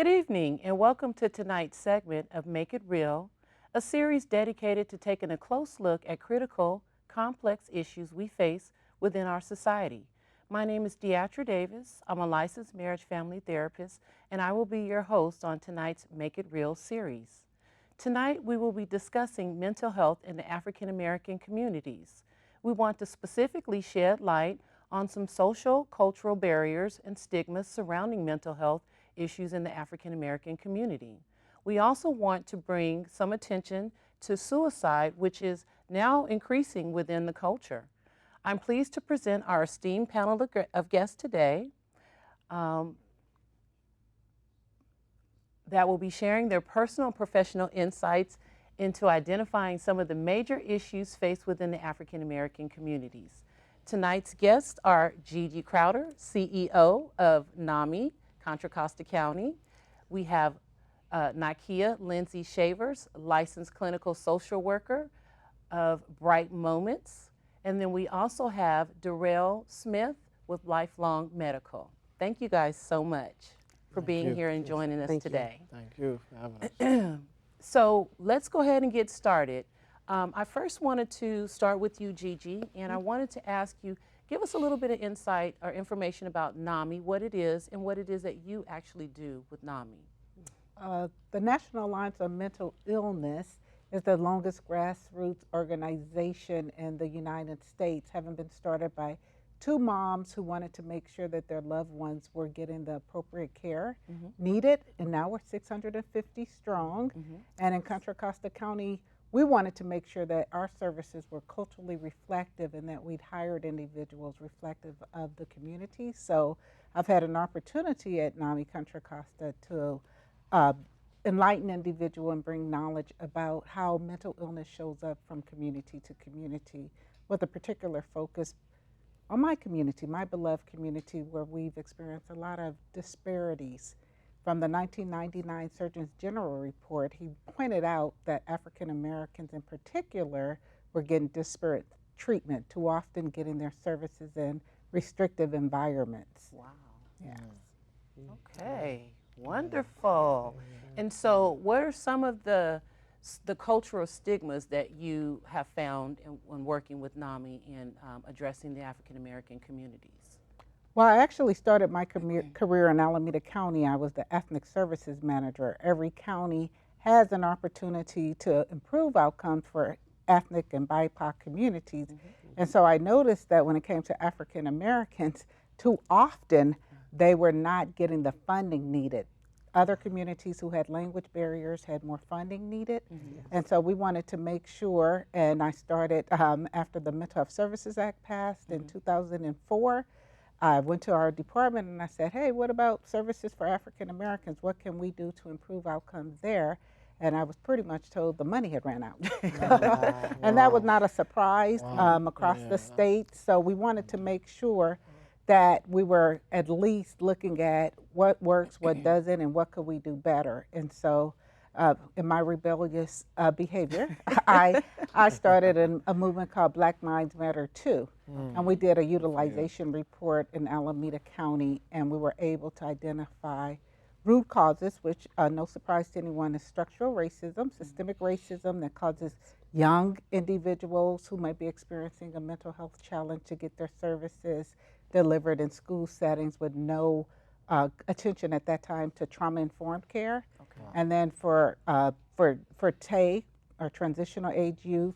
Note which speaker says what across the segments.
Speaker 1: Good evening, and welcome to tonight's segment of Make It Real, a series dedicated to taking a close look at critical, complex issues we face within our society. My name is Deatra Davis. I'm a licensed marriage family therapist, and I will be your host on tonight's Make It Real series. Tonight, we will be discussing mental health in the African American communities. We want to specifically shed light on some social, cultural barriers and stigmas surrounding mental health issues in the African American community. We also want to bring some attention to suicide, which is now increasing within the culture. I'm pleased to present our esteemed panel of guests today that will be sharing their personal and professional insights into identifying some of the major issues faced within the African American communities. Tonight's guests are Gigi Crowder, CEO of NAMI, Contra Costa County. We have Nakia Lindsay Shavers, licensed clinical social worker of Bright Moments. And then we also have Darrell Smith with Lifelong Medical. Thank you guys so much for being here and joining us today.
Speaker 2: Thank you for having us.
Speaker 1: So let's go ahead and get started. I first wanted to start with you, Gigi, and I wanted to ask you, give us a little bit of insight or information about NAMI, what it is, and what it is that you actually do with NAMI.
Speaker 3: The National Alliance on Mental Illness is the longest grassroots organization in the United States, having been started by two moms who wanted to make sure that their loved ones were getting the appropriate care needed. And now we're 650 strong. And in Contra Costa County, we wanted to make sure that our services were culturally reflective and that we'd hired individuals reflective of the community. So I've had an opportunity at NAMI Contra Costa to enlighten individual and bring knowledge about how mental illness shows up from community to community, with a particular focus on my community, my beloved community, where we've experienced a lot of disparities. From the 1999 Surgeon General report, he pointed out that African Americans in particular were getting disparate treatment, too often getting their services in restrictive environments.
Speaker 1: Wow.
Speaker 3: Yes.
Speaker 1: Okay, wonderful. And so what are some of the cultural stigmas that you have found when working with NAMI in addressing the African American communities?
Speaker 3: Well, I actually started my career in Alameda County. I was the ethnic services manager. Every county has an opportunity to improve outcomes for ethnic and BIPOC communities. And so I noticed that when it came to African Americans, too often they were not getting the funding needed. Other communities who had language barriers had more funding needed. And so we wanted to make sure, and I started after the Mental Health Services Act passed in 2004. I went to our department and I said, hey, what about services for African Americans? What can we do to improve outcomes there? And I was pretty much told the money had ran out. And that was not a surprise across the state. So we wanted to make sure that we were at least looking at what works, what doesn't, and what could we do better. And so in my rebellious behavior, I started a movement called Black Minds Matter Too. And we did a utilization report in Alameda County, and we were able to identify root causes, which no surprise to anyone is structural racism, systemic racism that causes young individuals who might be experiencing a mental health challenge to get their services delivered in school settings with no attention at that time to trauma-informed care. And then for TAY, or transitional age youth,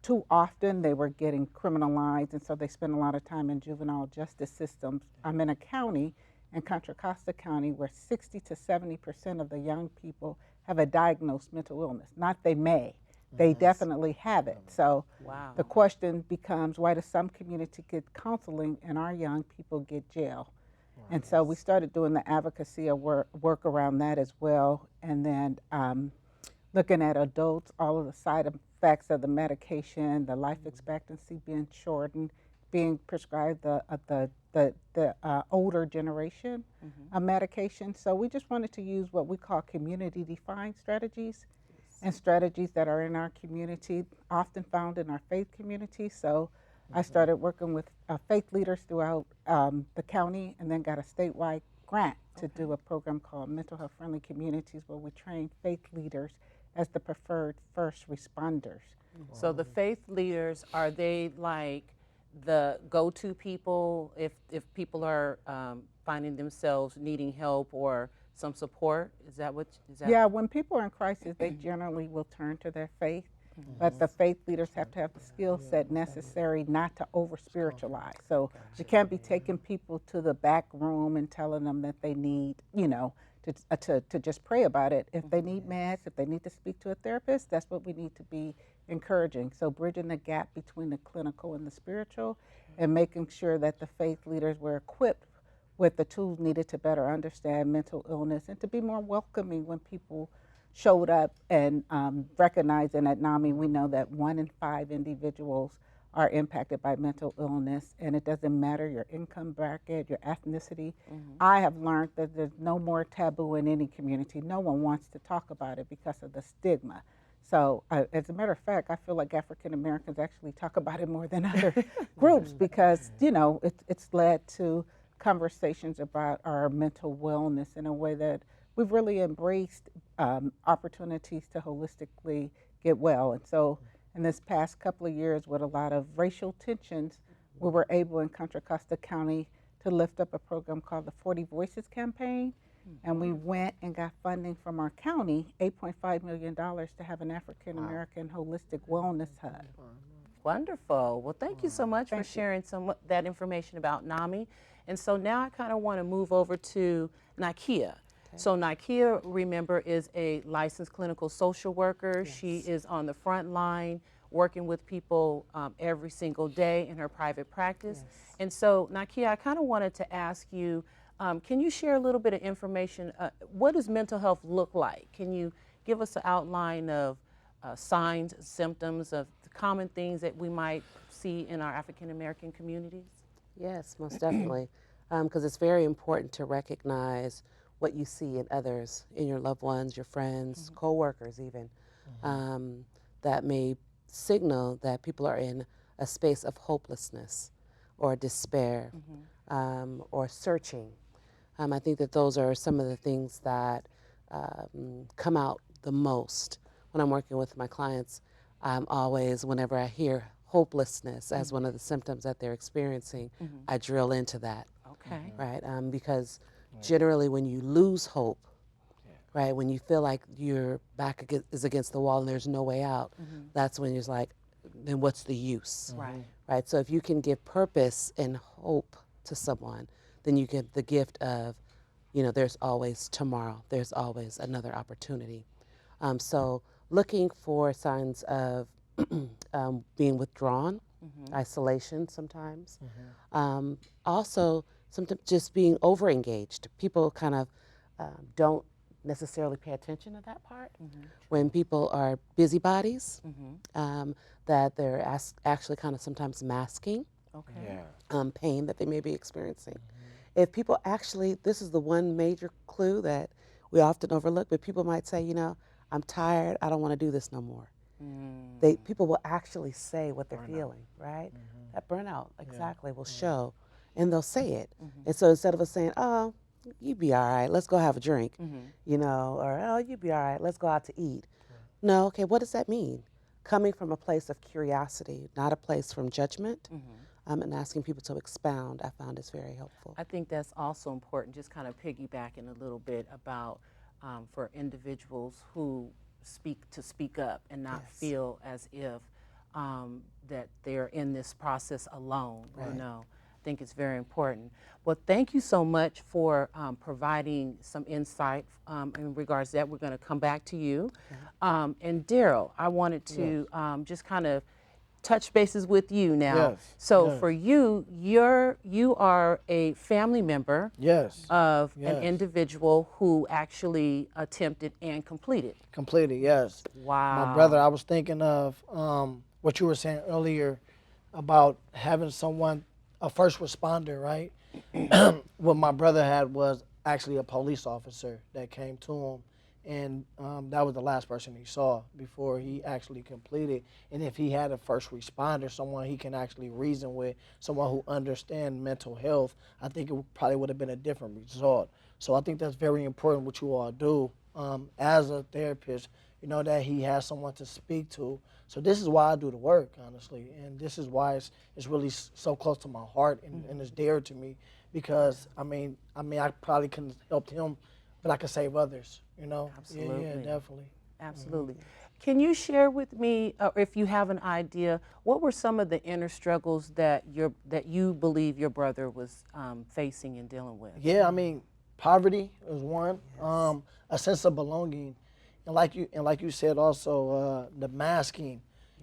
Speaker 3: too often they were getting criminalized, and so they spend a lot of time in juvenile justice systems. I'm in a county, in Contra Costa County, where 60 to 70% of the young people have a diagnosed mental illness. Not they may, they definitely have it. So the question becomes, why do some community get counseling and our young people get jail? And so we started doing the advocacy of work around that as well. And then looking at adults, all of the side effects of the medication, the life expectancy being shortened, being prescribed the older generation of medication. So we just wanted to use what we call community-defined strategies and strategies that are in our community, often found in our faith community. So I started working with faith leaders throughout the county, and then got a statewide grant to do a program called Mental Health Friendly Communities, where we train faith leaders as the preferred first responders.
Speaker 1: So the faith leaders, are they like the go-to people if people are finding themselves needing help or some support? Is that what? Is that?
Speaker 3: Yeah, when people are in crisis, they generally will turn to their faith, but the faith leaders have to have the skill set necessary not to over spiritualize. So you can't be taking people to the back room and telling them that they need, to just pray about it. If they need meds, if they need to speak to a therapist, that's what we need to be encouraging. So bridging the gap between the clinical and the spiritual, and making sure that the faith leaders were equipped with the tools needed to better understand mental illness and to be more welcoming when people showed up, and recognizing that NAMI, we know that 1 in 5 individuals are impacted by mental illness, and it doesn't matter your income bracket, your ethnicity. I have learned that there's no more taboo in any community. No one wants to talk about it because of the stigma. So as a matter of fact, I feel like African Americans actually talk about it more than other groups because, it's led to conversations about our mental wellness in a way that we've really embraced opportunities to holistically get well. And so in this past couple of years, with a lot of racial tensions, we were able in Contra Costa County to lift up a program called the 40 Voices Campaign. And we went and got funding from our county, $8.5 million, to have an African American holistic wellness hub.
Speaker 1: Wonderful. Well, thank you so much for sharing that information about NAMI. And so now I kind of want to move over to Nakia. So Nakia, remember, is a licensed clinical social worker. Yes. She is on the front line working with people every single day in her private practice. Yes. And so Nakia, I kind of wanted to ask you, can you share a little bit of information? What does mental health look like? Can you give us an outline of signs, symptoms of the common things that we might see in our African American communities?
Speaker 4: Yes, most definitely, because it's very important to recognize what you see in others, in your loved ones, your friends, co-workers even, that may signal that people are in a space of hopelessness or despair or searching. I think that those are some of the things that come out the most when I'm working with my clients. I'm always, whenever I hear hopelessness as one of the symptoms that they're experiencing, I drill into that.
Speaker 1: Okay.
Speaker 4: Right, because generally when you lose hope, right, when you feel like your back is against the wall and there's no way out, that's when you're like, then what's the use?
Speaker 1: Right.
Speaker 4: Right, so if you can give purpose and hope to someone, then you get the gift of, there's always tomorrow, there's always another opportunity. So looking for signs of being withdrawn, isolation sometimes. Also, sometimes just being overengaged. People kind of don't necessarily pay attention to that part. When people are busybodies, that they're actually kind of sometimes masking pain that they may be experiencing. If people actually, this is the one major clue that we often overlook, but people might say, I'm tired, I don't want to do this no more. People will actually say what they're feeling, right? That burnout, exactly, will show, and they'll say it. And so instead of us saying, oh, you be all right, let's go have a drink, or oh, you be all right, let's go out to eat. No, okay, what does that mean? Coming from a place of curiosity, not a place from judgment, and asking people to expound, I found is very helpful.
Speaker 1: I think that's also important, just kind of piggybacking a little bit about for individuals who speak up and not feel as if that they're in this process alone. I think it's very important. Well, thank you so much for providing some insight in regards to that. We're going to come back to you. And Daryl, I wanted to just kind of touch bases with you now. So for you, you are a family member of an individual who actually attempted and completed.
Speaker 2: Yes.
Speaker 1: Wow.
Speaker 2: My brother, I was thinking of what you were saying earlier about having someone, a first responder, right? What my brother had was actually a police officer that came to him and that was the last person he saw before he actually completed. And if he had a first responder, someone he can actually reason with, someone who understands mental health, I think it probably would have been a different result. So I think that's very important what you all do as a therapist, that he has someone to speak to. So this is why I do the work, honestly, and this is why it's really so close to my heart and it's dear to me, because I probably couldn't help him, but I could save others.
Speaker 1: Absolutely.
Speaker 2: Yeah, definitely.
Speaker 1: Absolutely. Can you share with me, or if you have an idea, what were some of the inner struggles that you believe your brother was facing and dealing with?
Speaker 2: Yeah, poverty is one. A sense of belonging, and like you said also, the masking,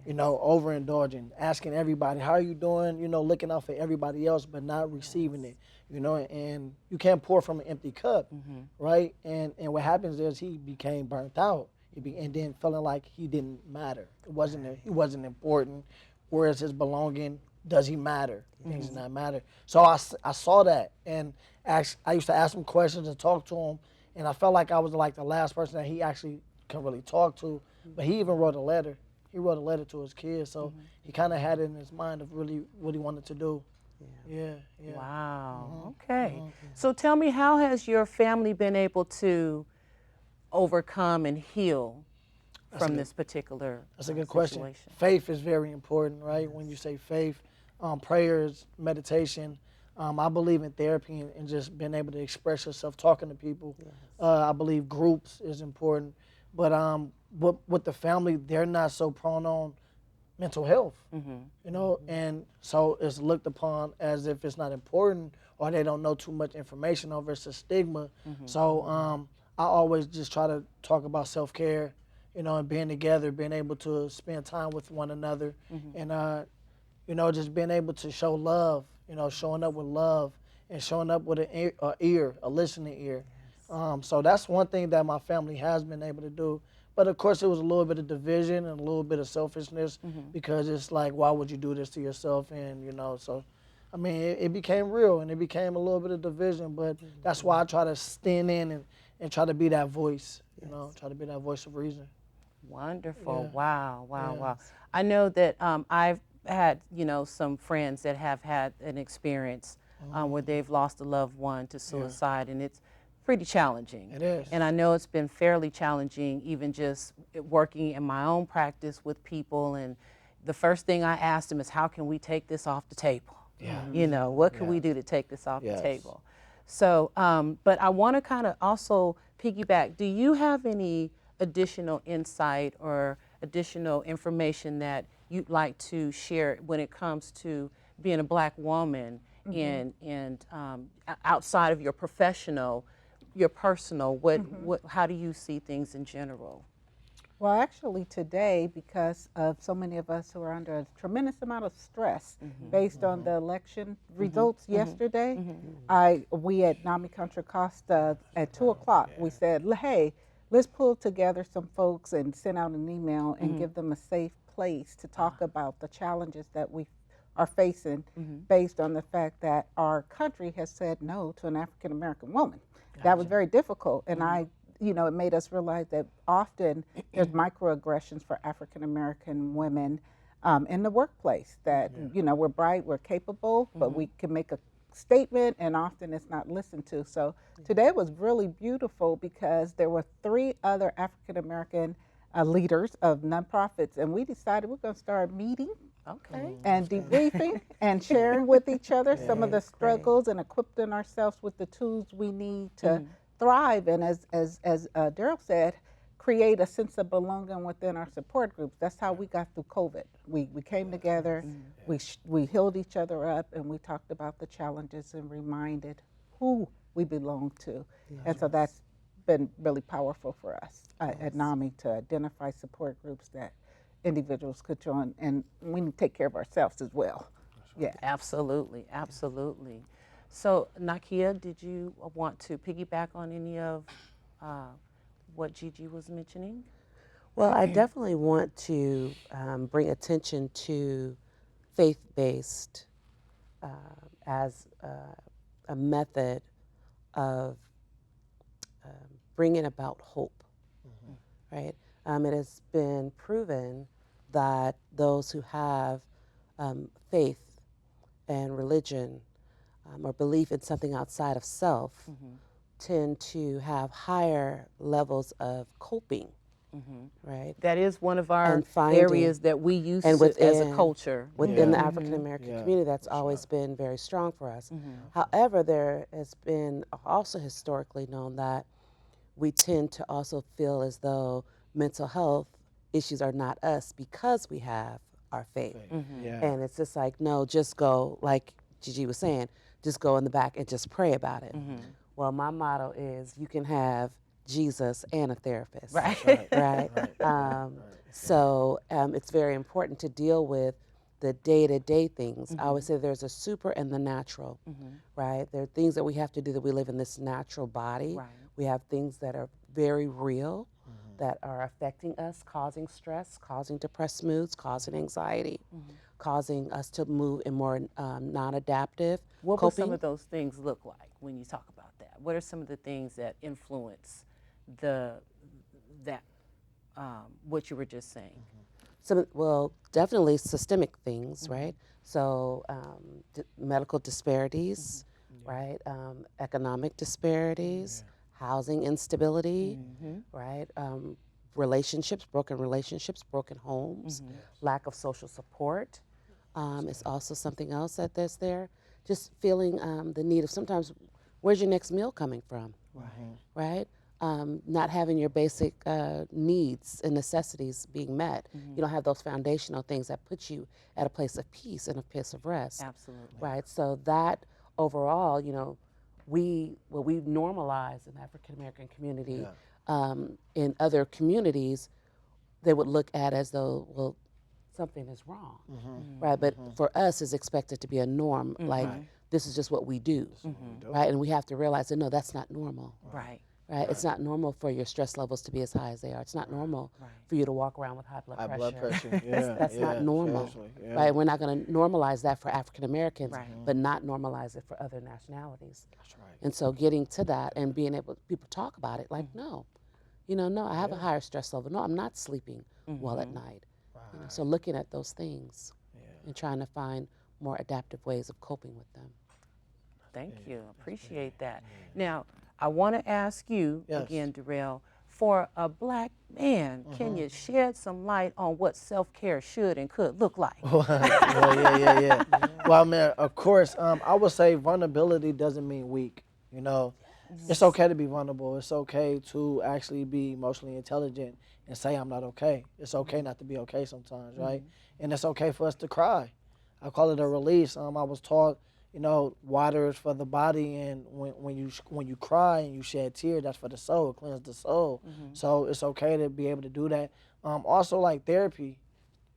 Speaker 2: overindulging, asking everybody how are you doing, looking out for everybody else but not receiving it, and you can't pour from an empty cup, right? And what happens is he became burnt out. And then feeling like he didn't matter. He wasn't important. Whereas his belonging, does he matter? Things do not matter. So I saw that, and I used to ask him questions and talk to him, and I felt like I was like the last person that he actually can really talk to. But he even wrote a letter. He wrote a letter to his kids, so he kind of had it in his mind of really what he wanted to do. Yeah.
Speaker 1: Wow. Okay. So tell me, how has your family been able to overcome and heal from this particular
Speaker 2: That's a good
Speaker 1: situation?
Speaker 2: question. Faith is very important, right? Yes. When you say faith, prayers, meditation. I believe in therapy and just being able to express yourself, talking to people. Yes. I believe groups is important. But with the family, they're not so prone on mental health, and so it's looked upon as if it's not important or they don't know too much information over it's a stigma. So I always just try to talk about self-care, and being together, being able to spend time with one another, and just being able to show love, showing up with love and showing up with a listening ear. So that's one thing that my family has been able to do. But of course, it was a little bit of division and a little bit of selfishness, because it's like, why would you do this to yourself? And, so, it became real and it became a little bit of division. But that's why I try to stand in and try to be that voice, try to be that voice of reason.
Speaker 1: Wonderful.
Speaker 2: Yeah.
Speaker 1: Wow.
Speaker 2: Yeah.
Speaker 1: I know that I've had, some friends that have had an experience where they've lost a loved one to suicide, and it's pretty challenging.
Speaker 2: It is.
Speaker 1: And I know it's been fairly challenging, even just working in my own practice with people. And the first thing I asked them is, how can we take this off the table?
Speaker 2: Yeah.
Speaker 1: What can we do to take this off the
Speaker 2: Yes.
Speaker 1: table? So, but I want to kind of also piggyback. Do you have any additional insight or additional information that you'd like to share when it comes to being a Black woman and outside of your professional, your personal, how do you see things in general?
Speaker 3: Well, actually today, because of so many of us who are under a tremendous amount of stress based on the election results yesterday, we at NAMI Contra Costa at 2 o'clock, we said, hey, let's pull together some folks and send out an email and give them a safe place to talk about the challenges that we are facing based on the fact that our country has said no to an African American woman. That was very difficult, and it made us realize that often there's microaggressions for African American women in the workplace. That we're bright, we're capable, but we can make a statement, and often it's not listened to. So today was really beautiful because there were 3 other African American leaders of nonprofits, and we decided we're going to start meeting.
Speaker 1: Okay.
Speaker 3: And debriefing and sharing with each other some of the struggles and equipping ourselves with the tools we need to thrive. And as Daryl said, create a sense of belonging within our support groups. That's how we got through COVID. We came together, we healed each other up, and we talked about the challenges and reminded who we belong to. And so that's been really powerful for us at NAMI to identify support groups that individuals could join, and we need to take care of ourselves as well. Yeah.
Speaker 1: Absolutely. So, Nakia, did you want to piggyback on any of what Gigi was mentioning?
Speaker 4: Well, I definitely want to bring attention to faith-based as a method of bringing about hope right? It has been proven that those who have faith and religion or belief in something outside of self tend to have higher levels of coping, right?
Speaker 1: That is one of our
Speaker 4: And finding,
Speaker 1: areas that we use
Speaker 4: and
Speaker 1: to, as a culture.
Speaker 4: within the
Speaker 2: Yeah.
Speaker 4: African American
Speaker 2: Yeah,
Speaker 4: community, that's
Speaker 2: for
Speaker 4: always
Speaker 2: sure.
Speaker 4: been very strong for us. However, there has been also historically known that we tend to also feel as though mental health issues are not us because we have our faith.
Speaker 2: Yeah.
Speaker 4: And it's just like, no, just go, like Gigi was saying, just go in the back and just pray about it. Well, my motto is you can have Jesus and a therapist.
Speaker 1: Right.
Speaker 4: Right? So it's very important to deal with the day-to-day things. I always say there's a super and the natural, right? There are things that we have to do that we live in this natural body.
Speaker 1: Right.
Speaker 4: We have things that are very real that are affecting us, causing stress, causing depressed moods, causing anxiety, causing us to move in more non-adaptive
Speaker 1: What would
Speaker 4: coping.
Speaker 1: some of those things look like when you talk about that? What are some of the things that influence that what you were just saying?
Speaker 4: Well, definitely systemic things, right? So medical disparities, right? Economic disparities, housing instability, right? Relationships, broken homes, lack of social support is also something else that's there. Just feeling the need of sometimes, where's your next meal coming from? Right? Not having your basic needs and necessities being met. You don't have those foundational things that put you at a place of peace and a place of rest.
Speaker 1: Absolutely.
Speaker 4: Right? So that overall, what we've normalized in the African American community, in other communities, they would look at as though, well, something is wrong, right? But for us, it's expected to be a norm. Like this is just what we do, right? And we have to realize that no, that's not normal.
Speaker 1: Right.
Speaker 4: Right? It's not normal for your stress levels to be as high as they are. It's not normal for you to walk around with high blood pressure.
Speaker 2: High blood pressure. Yeah.
Speaker 4: That's not normal.
Speaker 2: Seriously,
Speaker 4: Right? We're not going to normalize that for African Americans,
Speaker 1: Right.
Speaker 4: but not normalize it for other nationalities.
Speaker 2: That's right.
Speaker 4: And so getting to that and being able people talk about it like, no, no, I have a higher stress level. No, I'm not sleeping well at night. So looking at those things and trying to find more adaptive ways of coping with them.
Speaker 1: Thank you. Appreciate that. Now, I want to ask you again, Darrell, for a black man, can you shed some light on what self-care should and could look like?
Speaker 2: Yeah. Well, I mean, of course, I would say vulnerability doesn't mean weak. It's okay to be vulnerable. It's okay to actually be emotionally intelligent and say I'm not okay. It's okay not to be okay sometimes, right? And it's okay for us to cry. I call it a release. I was taught, water is for the body, and when you cry and you shed tears, that's for the soul. It cleanses the soul. So it's okay to be able to do that. Also, like therapy,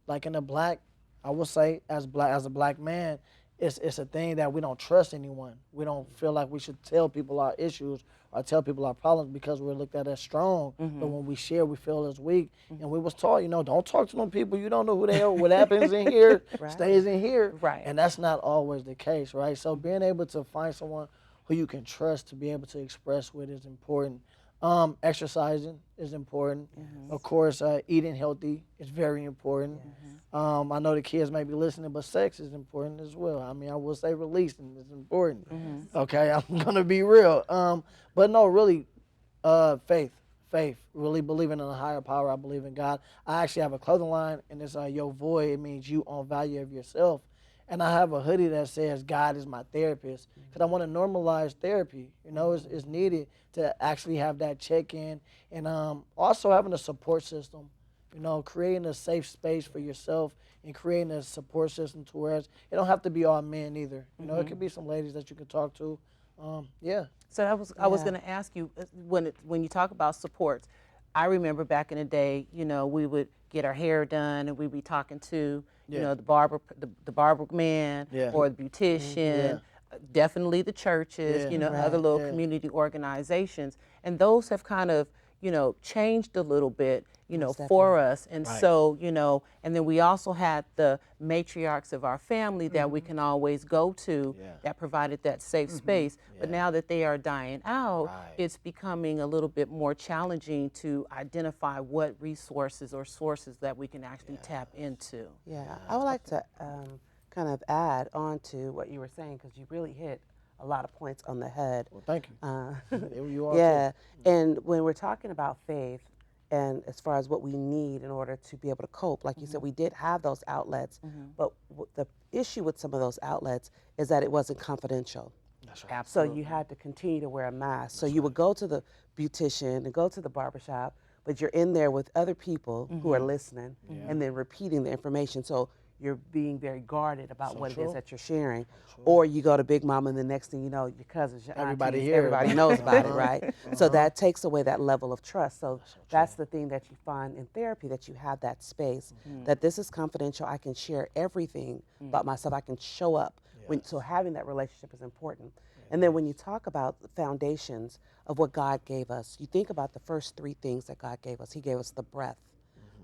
Speaker 2: like in I would say as a black man, it's a thing that we don't trust anyone. We don't feel like we should tell people our issues or tell people our problems because we're looked at as strong. But when we share, we feel as weak. And we was taught, don't talk to them people. You don't know who they are. What happens in here stays in here.
Speaker 1: Right.
Speaker 2: And that's not always the case, right? So being able to find someone who you can trust to be able to express with is important. Exercising is important. Of course, eating healthy is very important. I know the kids may be listening, but sex is important as well. I mean, I will say releasing is important. Okay, I'm going to be real. But no, really, faith, really believing in a higher power. I believe in God. I actually have a clothing line, and it's Your Void. It means you own value of yourself. And I have a hoodie that says God is my therapist because I want to normalize therapy. It's needed to actually have that check-in. And also having a support system, creating a safe space for yourself and creating a support system to where it don't have to be all men either. It could be some ladies that you can talk to.
Speaker 1: So I was going to ask you, when you talk about supports, I remember back in the day, we would get our hair done and we'd be talking to, the barber man or the beautician, definitely the churches, other little community organizations. And those have kind of, changed a little bit,
Speaker 4: Most
Speaker 1: for
Speaker 4: definitely.
Speaker 1: us. And
Speaker 2: Right.
Speaker 1: so, and then we also had the matriarchs of our family that we can always go to
Speaker 2: Yeah.
Speaker 1: that provided that safe space. But
Speaker 2: Yeah.
Speaker 1: now that they are dying out,
Speaker 2: Right.
Speaker 1: it's becoming a little bit more challenging to identify what resources or sources that we can actually tap into.
Speaker 4: Yeah, I would like to kind of add on to what you were saying because you really hit a lot of points on the head.
Speaker 2: Well, thank you.
Speaker 4: Uh,
Speaker 2: There you are
Speaker 4: yeah, and when we're talking about faith, and as far as what we need in order to be able to cope, like you said, we did have those outlets, but the issue with some of those outlets is that it wasn't confidential.
Speaker 2: That's right.
Speaker 4: So
Speaker 1: Absolutely.
Speaker 4: you had to continue to wear a mask. So you would go to the beautician and go to the barbershop, but you're in there with other people who are listening and then repeating the information. So you're being very guarded about what it is
Speaker 2: true.
Speaker 4: that you're sharing. Or you go to Big Mama and the next thing you know, your cousins, your
Speaker 2: Everybody
Speaker 4: aunties,
Speaker 2: hears
Speaker 4: everybody
Speaker 2: about it.
Speaker 4: knows about it, right? So that takes away that level of trust. So that's
Speaker 2: true.
Speaker 4: the thing that you find in therapy, that you have that space, that this is confidential. I can share everything about myself. I can show up. So having that relationship is important. And then when you talk about the foundations of what God gave us, you think about the first three things that God gave us. He gave us the breath,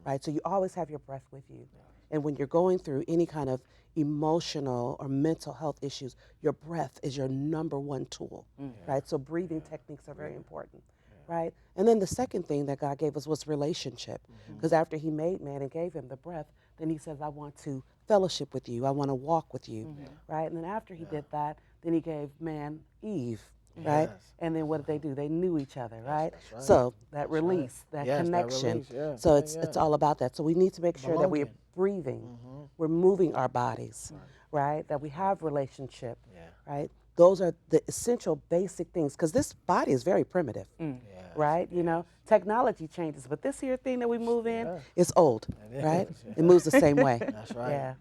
Speaker 4: right? So you always have your breath with you. And when you're going through any kind of emotional or mental health issues, your breath is your number one tool, right? So breathing techniques are very important, right? And then the second thing that God gave us was relationship. Because after he made man and gave him the breath, then he says, I want to fellowship with you. I want to walk with you, right? And then after he did that, then he gave man Eve, right?
Speaker 2: Yes.
Speaker 4: And then what did they do? They knew each other, right?
Speaker 2: that's right.
Speaker 4: So that release, that
Speaker 2: Yes, that
Speaker 4: connection.
Speaker 2: release, yeah.
Speaker 4: So
Speaker 2: Yeah,
Speaker 4: it's
Speaker 2: yeah.
Speaker 4: all about that. So we need to make sure that we're
Speaker 2: Belonging.
Speaker 4: breathing, we're moving our bodies, right? That we have relationship,
Speaker 2: Yeah.
Speaker 4: right? Those are the essential basic things because this body is very primitive, right? You know, technology changes, but this here thing that we move in
Speaker 2: Yes.
Speaker 4: is old,
Speaker 2: It
Speaker 4: right?
Speaker 2: is, yeah.
Speaker 4: It moves the same way.
Speaker 2: That's right.
Speaker 4: Yeah.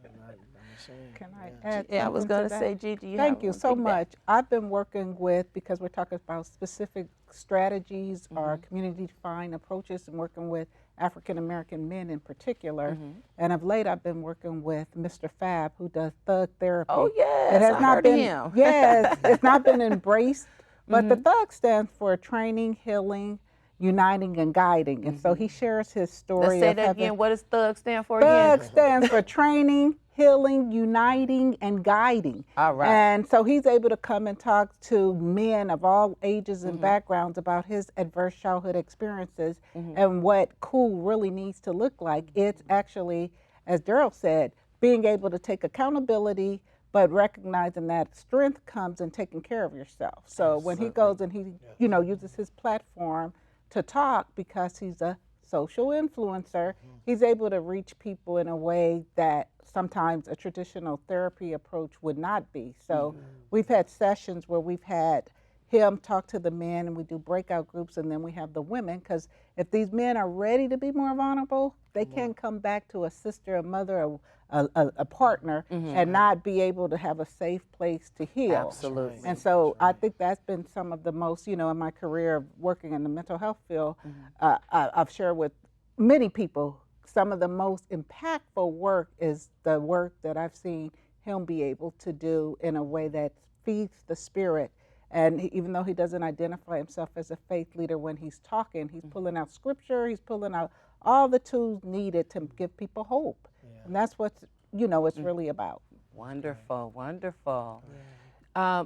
Speaker 3: Can I add
Speaker 1: Yeah, I was
Speaker 3: something
Speaker 1: going
Speaker 3: to
Speaker 1: to
Speaker 3: that?
Speaker 1: say, Gigi, you
Speaker 3: Thank
Speaker 1: have
Speaker 3: you
Speaker 1: one
Speaker 3: so
Speaker 1: piggyback.
Speaker 3: much. I've been working with, because we're talking about specific strategies or community-defined approaches, and working with African American men in particular. And of late, I've been working with Mr. Fab, who does thug therapy.
Speaker 1: Oh, yes,
Speaker 3: It has
Speaker 1: I
Speaker 3: not
Speaker 1: heard of
Speaker 3: been,
Speaker 1: him.
Speaker 3: yes, it's not been embraced, but the thug stands for training, healing, uniting, and guiding. And so he shares his story
Speaker 1: Let's say
Speaker 3: of
Speaker 1: that
Speaker 3: having.
Speaker 1: again. What does thug stand for again?
Speaker 3: Thug stands for training, healing, uniting, and guiding.
Speaker 1: All right.
Speaker 3: And so he's able to come and talk to men of all ages and backgrounds about his adverse childhood experiences and what cool really needs to look like. It's actually, as Daryl said, being able to take accountability, but recognizing that strength comes in taking care of yourself. So when he goes and he, uses his platform to talk, because he's a social influencer, he's able to reach people in a way that sometimes a traditional therapy approach would not be. So we've had sessions where we've had him talk to the men, and we do breakout groups, and then we have the women, because if these men are ready to be more vulnerable, they can come back to a sister, a mother, a partner, and not be able to have a safe place to heal.
Speaker 1: Absolutely.
Speaker 3: And so I think that's been some of the most, in my career of working in the mental health field, I've shared with many people, some of the most impactful work is the work that I've seen him be able to do in a way that feeds the spirit. And even though he doesn't identify himself as a faith leader, when he's talking, he's pulling out scripture, he's pulling out all the tools needed to give people hope. And that's what, it's really about.
Speaker 1: Wonderful, wonderful.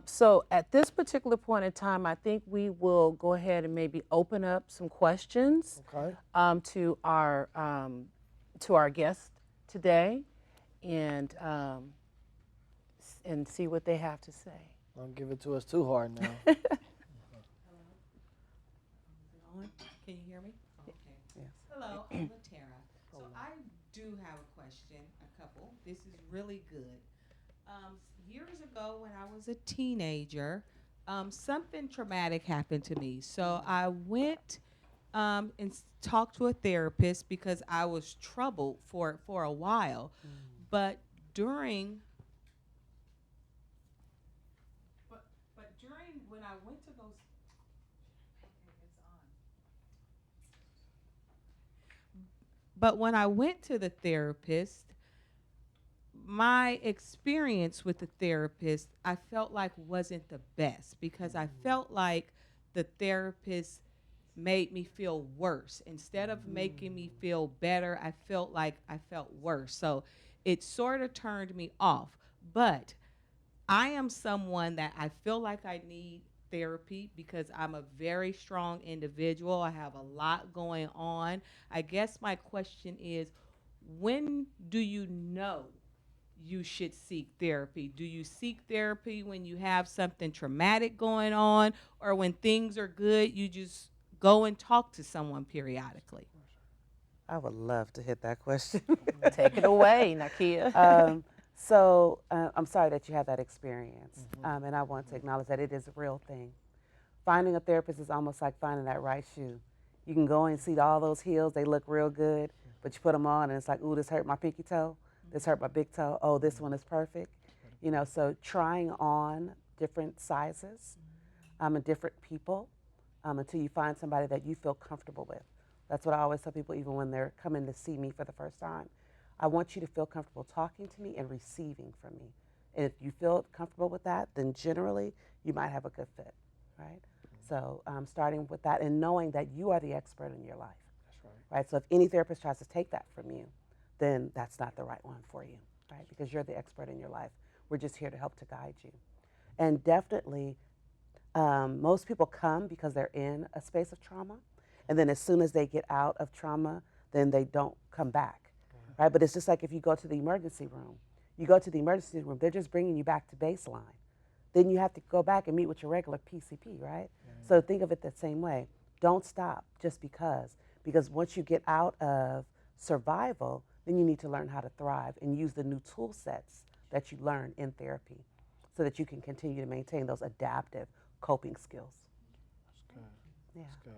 Speaker 1: So at this particular point in time, I think we will go ahead and maybe open up some questions
Speaker 2: Okay.
Speaker 1: to our guest today, and see what they have to say.
Speaker 2: Don't give it to us too hard now.
Speaker 5: Can you hear me? Okay.
Speaker 4: Yes.
Speaker 5: Hello, I'm Latara. So I do have a question, a couple. This is really good. Years ago, when I was a teenager, something traumatic happened to me. So I went and talked to a therapist because I was troubled for a while. But during when I went to those But when I went to the therapist, my experience with the therapist, I felt like wasn't the best, because I felt like the therapist made me feel worse. Instead of making me feel better, I felt like I felt worse. So it sort of turned me off. But I am someone that I feel like I need therapy because I'm a very strong individual. I have a lot going on. I guess my question is, when do you know you should seek therapy? Do you seek therapy when you have something traumatic going on, or when things are good, you just go and talk to someone periodically?
Speaker 4: I would love to hit that question.
Speaker 1: Take it away, Nakia.
Speaker 4: I'm sorry that you had that experience, and I want to acknowledge that it is a real thing. Finding a therapist is almost like finding that right shoe. You can go and see all those heels; they look real good, but you put them on, and it's like, ooh, this hurt my pinky toe, this hurt my big toe. Oh, this one is perfect. So trying on different sizes and different people until you find somebody that you feel comfortable with. That's what I always tell people, even when they're coming to see me for the first time. I want you to feel comfortable talking to me and receiving from me. And if you feel comfortable with that, then generally you might have a good fit, right? So starting with that and knowing that you are the expert in your life.
Speaker 2: That's right.
Speaker 4: Right? So if any therapist tries to take that from you, then that's not the right one for you, right? Because you're the expert in your life. We're just here to help to guide you. And definitely, most people come because they're in a space of trauma. And then as soon as they get out of trauma, then they don't come back, right? But it's just like if you go to the emergency room. You go to the emergency room, they're just bringing you back to baseline. Then you have to go back and meet with your regular PCP, right? So think of it the same way. Don't stop just because once you get out of survival, then you need to learn how to thrive and use the new tool sets that you learn in therapy so that you can continue to maintain those adaptive coping skills.
Speaker 2: That's good.
Speaker 4: Yeah.
Speaker 2: That's good.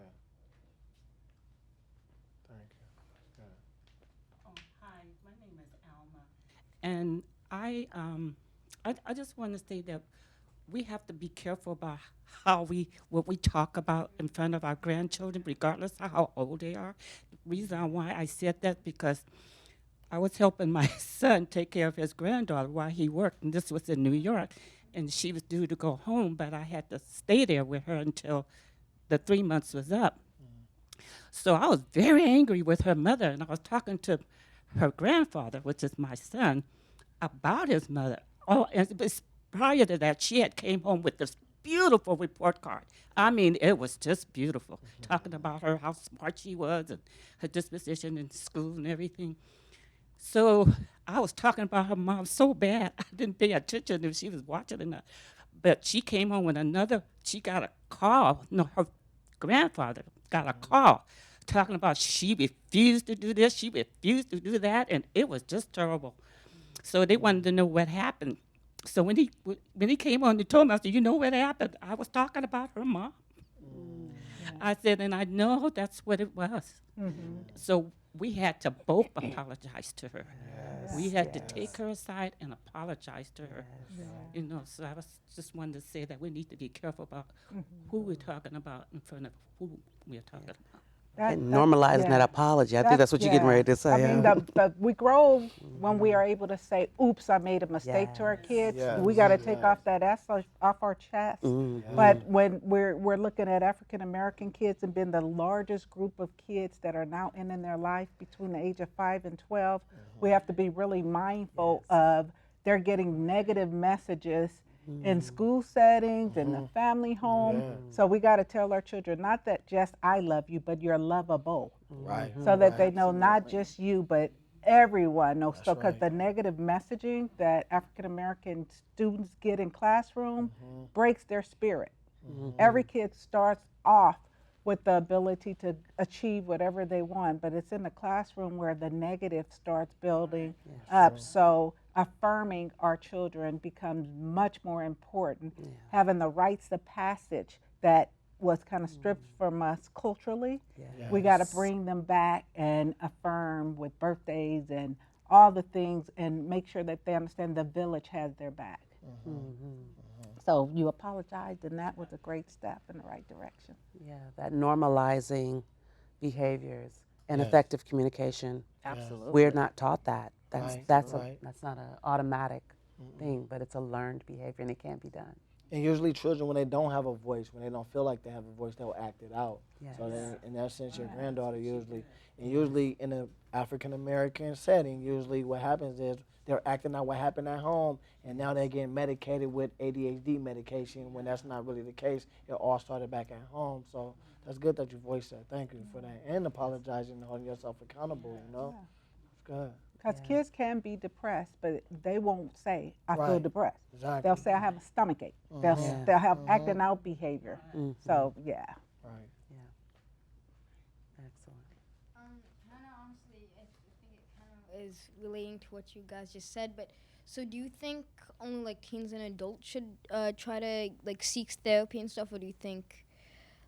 Speaker 2: Thank you. That's good.
Speaker 6: Hi, my name is Alma, and I just want to say that we have to be careful about what we talk about in front of our grandchildren, regardless of how old they are. The reason why I said that because I was helping my son take care of his granddaughter while he worked, and this was in New York, and she was due to go home, but I had to stay there with her until the 3 months was up. So I was very angry with her mother, and I was talking to her grandfather, which is my son, about his mother. Oh, and it was prior to that, she had came home with this beautiful report card. I mean, it was just beautiful, talking about her, how smart she was, and her disposition in school and everything. So I was talking about her mom so bad, I didn't pay attention if she was watching or not. But she came home with she got a call. No, her grandfather got a call talking about she refused to do this, she refused to do that, and it was just terrible. So they wanted to know what happened. So when he came on, he told me, I said, you know what happened? I was talking about her mom. I said, and I know that's what it was. So we had to both apologize to her. We had to take her aside and apologize to her. So I was just wanted to say that we need to be careful about who we're talking about in front of who we're talking about.
Speaker 4: And normalizing that apology. I think that's what you're getting ready to say.
Speaker 3: I mean, we grow when we are able to say, oops, I made a mistake to our kids.
Speaker 2: Yes.
Speaker 3: We got to take off that S off our chest. But when we're looking at African American kids and being the largest group of kids that are now in their life between the age of 5 and 12, we have to be really mindful of they're getting negative messages in school settings, in the family home. So we got to tell our children not that just I love you, but you're lovable.
Speaker 2: Right.
Speaker 3: So that they know not just you, but everyone knows.
Speaker 2: That's
Speaker 3: So because
Speaker 2: right.
Speaker 3: the negative messaging that African American students get in classroom breaks their spirit. Every kid starts off with the ability to achieve whatever they want, but it's in the classroom where the negative starts building up. So affirming our children becomes much more important. Having the rites of passage that was kind of stripped from us culturally, we got to bring them back and affirm with birthdays and all the things and make sure that they understand the village has their back. So you apologized, and that was a great step in the right direction.
Speaker 4: Yeah, that normalizing behaviors and effective communication.
Speaker 1: Absolutely.
Speaker 4: We're not taught that. That's
Speaker 2: Right,
Speaker 4: that's
Speaker 2: right.
Speaker 4: that's not an automatic thing, but it's a learned behavior, and it can be done.
Speaker 2: And usually children, when they don't have a voice, when they don't feel like they have a voice, they'll act it out.
Speaker 4: Yes.
Speaker 2: So then, in that sense, your granddaughter usually in an African American setting, usually what happens is they're acting out what happened at home, and now they're getting medicated with ADHD medication when that's not really the case. It all started back at home. So that's good that you voiced that. Thank you for that. And apologizing and holding yourself accountable, you know? It's good.
Speaker 3: Because kids can be depressed, but they won't say, I feel
Speaker 2: Right.
Speaker 3: depressed.
Speaker 2: Exactly.
Speaker 3: They'll say, I have a stomach ache.
Speaker 2: Mhm.
Speaker 3: They'll have acting out behavior. So, yeah.
Speaker 2: Right.
Speaker 4: Excellent.
Speaker 7: Kind of honestly, I think it kind of is relating to what you guys just said. But so, do you think only like teens and adults should try to like seek therapy and stuff, or do you think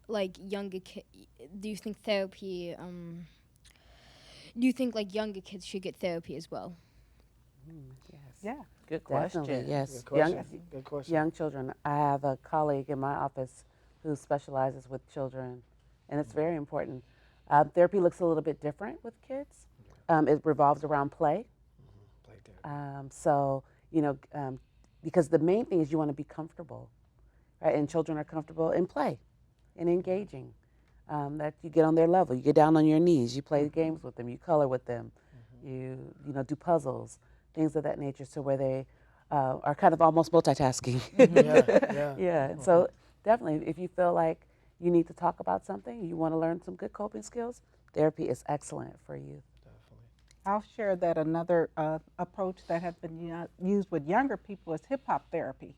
Speaker 7: like younger kids? Do you think therapy? Do you think like younger kids should get therapy as well?
Speaker 4: Yes.
Speaker 3: Yeah.
Speaker 1: Good question.
Speaker 4: Definitely, yes.
Speaker 2: Good question. Good question.
Speaker 4: Young children. I have a colleague in my office who specializes with children, and it's very important. Therapy looks a little bit different with kids. It revolves around play.
Speaker 2: Play therapy.
Speaker 4: So, because the main thing is you want to be comfortable, right? And children are comfortable in play and engaging. That you get on their level. You get down on your knees. You play games with them. You color with them. You do puzzles, things of that nature. So where they are kind of almost multitasking. Yeah. And so definitely, if you feel like you need to talk about something, you want to learn some good coping skills, therapy is excellent for you.
Speaker 3: I'll share that another approach that has been used with younger people is hip hop therapy.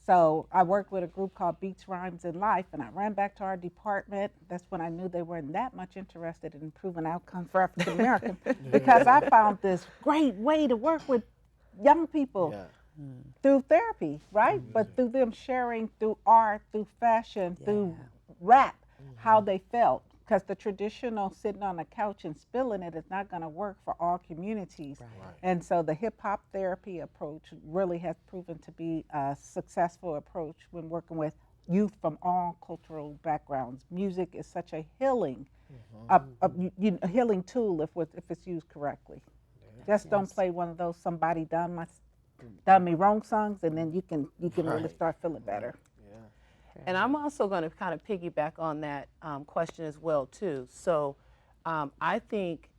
Speaker 3: So I worked with a group called Beats, Rhymes, and Life, and I ran back to our department. That's when I knew they weren't that much interested in improving outcomes for African Americans because I found this great way to work with young people through therapy, right? But through them sharing through art, through fashion, through rap, how they felt. Because the traditional sitting on a couch and spilling it is not going to work for all communities.
Speaker 2: Right.
Speaker 3: And so the hip hop therapy approach really has proven to be a successful approach when working with youth from all cultural backgrounds. Music is such a healing, a healing tool if it's used correctly. Just don't play one of those somebody done me wrong songs, and then you can really start feeling better.
Speaker 1: And I'm also going to kind of piggyback on that question as well too. So I think,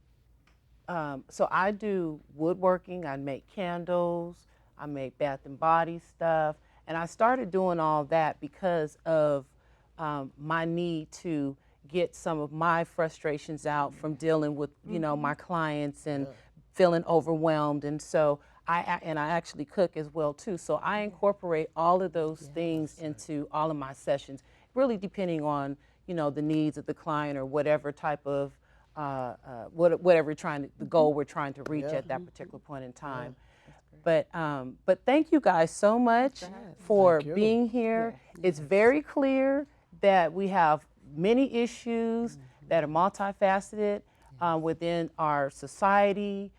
Speaker 1: so I do woodworking, I make candles, I make bath and body stuff, and I started doing all that because of my need to get some of my frustrations out from dealing with, my clients and feeling overwhelmed. And so I actually cook as well too. So I incorporate all of those things into all of my sessions, really depending on, the needs of the client or whatever type of, whatever the goal we're trying to reach at that particular point in time. But thank you guys so much for being here. It's very clear that we have many issues that are multifaceted within our society.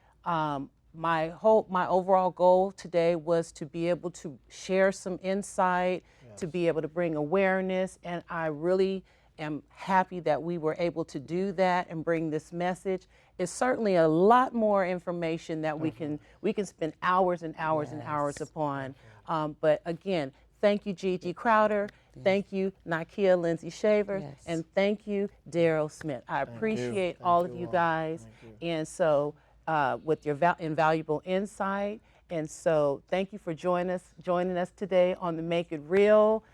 Speaker 1: My overall goal today was to be able to share some insight, to be able to bring awareness, and I really am happy that we were able to do that and bring this message. It's certainly a lot more information that we can spend hours and hours and hours upon. But again, thank you, Gigi Crowder. Thank you, Nakia Lindsay Shavers, and thank you, Daryl Smith. I appreciate all of you guys, and so with your invaluable insight. And so thank you for joining us today on the Make It Real.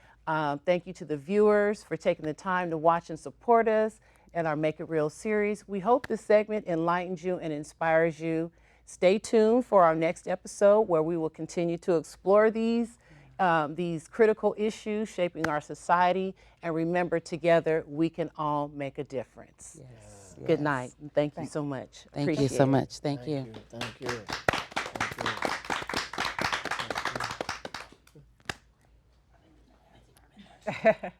Speaker 1: Thank you to the viewers for taking the time to watch and support us in our Make It Real series. We hope this segment enlightens you and inspires you. Stay tuned for our next episode where we will continue to explore these critical issues shaping our society. And remember, together, we can all make a difference. Good night. And thank you so much.
Speaker 4: Thank you so much. Thank you.
Speaker 2: Thank you.
Speaker 3: Thank you.